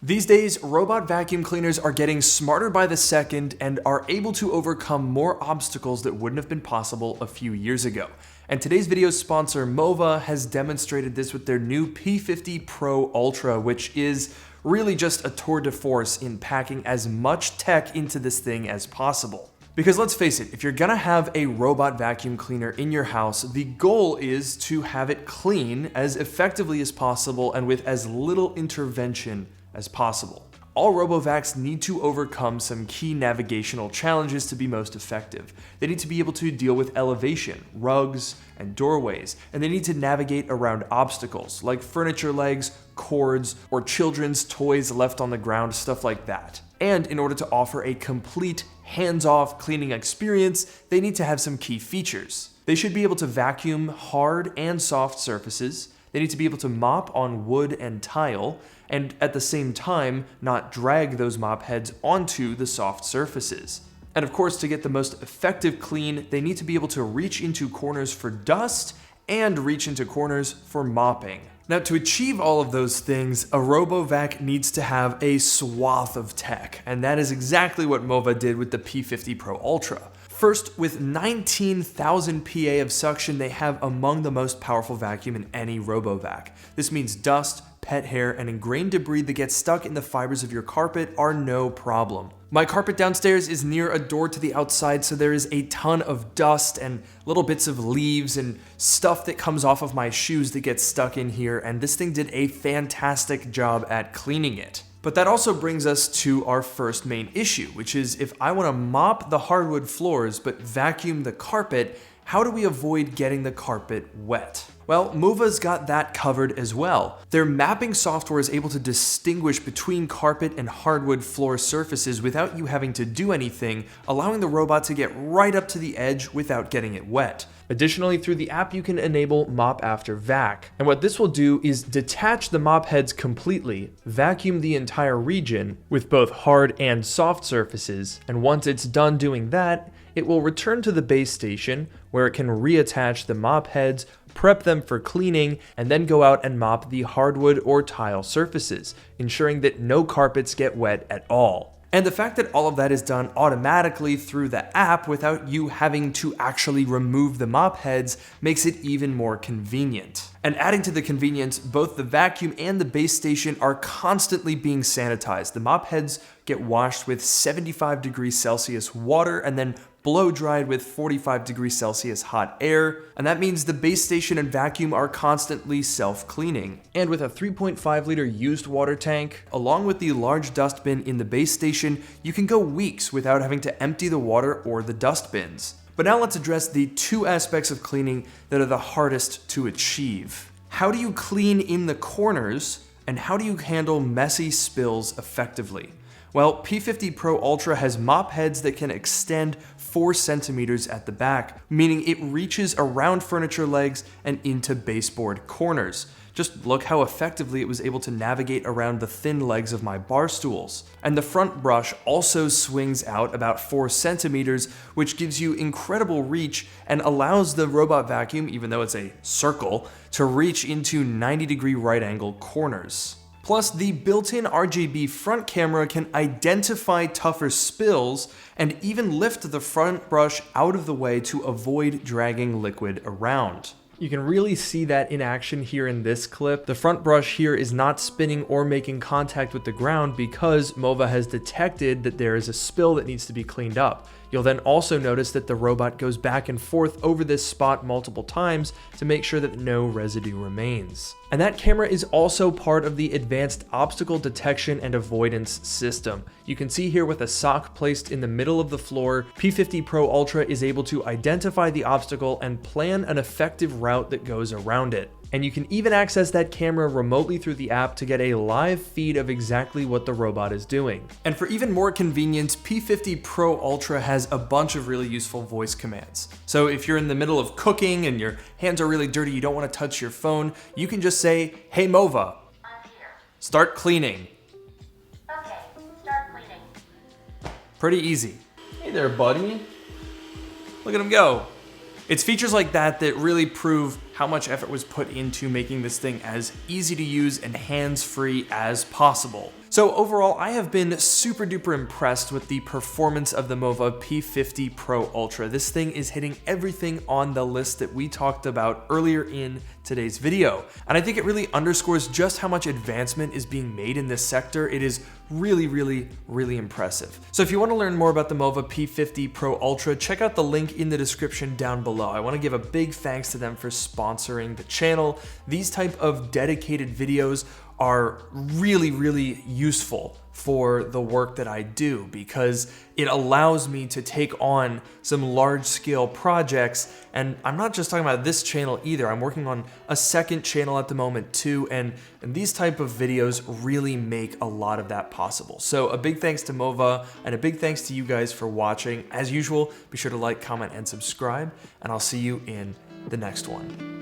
These days, robot vacuum cleaners are getting smarter by the second and are able to overcome more obstacles that wouldn't have been possible a few years ago. And today's video's sponsor, Mova, has demonstrated this with their new P50 Pro Ultra, which is really just a tour de force in packing as much tech into this thing as possible. Because let's face it, if you're gonna have a robot vacuum cleaner in your house, the goal is to have it clean as effectively as possible and with as little intervention as possible. All RoboVacs need to overcome some key navigational challenges to be most effective. They need to be able to deal with elevation, rugs, and doorways, and they need to navigate around obstacles like furniture legs, cords, or children's toys left on the ground, stuff like that. And in order to offer a complete hands-off cleaning experience, they need to have some key features. They should be able to vacuum hard and soft surfaces. They need to be able to mop on wood and tile, and at the same time, not drag those mop heads onto the soft surfaces. And of course, to get the most effective clean, they need to be able to reach into corners for dust and reach into corners for mopping. Now, to achieve all of those things, a RoboVac needs to have a swath of tech, and that is exactly what Mova did with the P50 Pro Ultra. First, with 19,000 PA of suction, they have among the most powerful vacuum in any RoboVac. This means dust, pet hair, and ingrained debris that get stuck in the fibers of your carpet are no problem. My carpet downstairs is near a door to the outside, so there is a ton of dust and little bits of leaves and stuff that comes off of my shoes that gets stuck in here, and this thing did a fantastic job at cleaning it. But that also brings us to our first main issue, which is if I want to mop the hardwood floors but vacuum the carpet, how do we avoid getting the carpet wet? Well, Mova's got that covered as well. Their mapping software is able to distinguish between carpet and hardwood floor surfaces without you having to do anything, allowing the robot to get right up to the edge without getting it wet. Additionally, through the app, you can enable Mop After Vac. And what this will do is detach the mop heads completely, vacuum the entire region with both hard and soft surfaces, and once it's done doing that, it will return to the base station where it can reattach the mop heads, prep them for cleaning, and then go out and mop the hardwood or tile surfaces, ensuring that no carpets get wet at all. And the fact that all of that is done automatically through the app without you having to actually remove the mop heads makes it even more convenient. And adding to the convenience, both the vacuum and the base station are constantly being sanitized. The mop heads get washed with 75 degrees Celsius water and then blow dried with 45 degrees Celsius hot air, and that means the base station and vacuum are constantly self-cleaning. And with a 3.5 liter used water tank, along with the large dust bin in the base station, you can go weeks without having to empty the water or the dust bins. But now let's address the two aspects of cleaning that are the hardest to achieve. How do you clean in the corners, and how do you handle messy spills effectively? Well, P50 Pro Ultra has mop heads that can extend 4 centimeters at the back, meaning it reaches around furniture legs and into baseboard corners. Just look how effectively it was able to navigate around the thin legs of my bar stools. And the front brush also swings out about 4 centimeters, which gives you incredible reach and allows the robot vacuum, even though it's a circle, to reach into 90-degree right angle corners. Plus, the built-in RGB front camera can identify tougher spills and even lift the front brush out of the way to avoid dragging liquid around. You can really see that in action here in this clip. The front brush here is not spinning or making contact with the ground because Mova has detected that there is a spill that needs to be cleaned up. You'll then also notice that the robot goes back and forth over this spot multiple times to make sure that no residue remains. And that camera is also part of the advanced obstacle detection and avoidance system. You can see here with a sock placed in the middle of the floor, P50 Pro Ultra is able to identify the obstacle and plan an effective route that goes around it. And you can even access that camera remotely through the app to get a live feed of exactly what the robot is doing. And for even more convenience, P50 Pro Ultra has a bunch of really useful voice commands. So if you're in the middle of cooking and your hands are really dirty, you don't want to touch your phone, you can just say, "Hey Mova, I'm here. Start cleaning." Okay, start cleaning. Pretty easy. Hey there, buddy. Look at him go. It's features like that that really prove how much effort was put into making this thing as easy to use and hands-free as possible. So overall, I have been super duper impressed with the performance of the Mova P50 Pro Ultra. This thing is hitting everything on the list that we talked about earlier in today's video. And I think it really underscores just how much advancement is being made in this sector. It is really, really, really impressive. So if you want to learn more about the Mova P50 Pro Ultra, check out the link in the description down below. I want to give a big thanks to them for sponsoring the channel. These type of dedicated videos are really, really useful for the work that I do because it allows me to take on some large-scale projects. And I'm not just talking about this channel either. I'm working on a second channel at the moment too, and these type of videos really make a lot of that possible. So a big thanks to Mova and a big thanks to you guys for watching. As usual, be sure to like, comment, and subscribe, and I'll see you in the next one.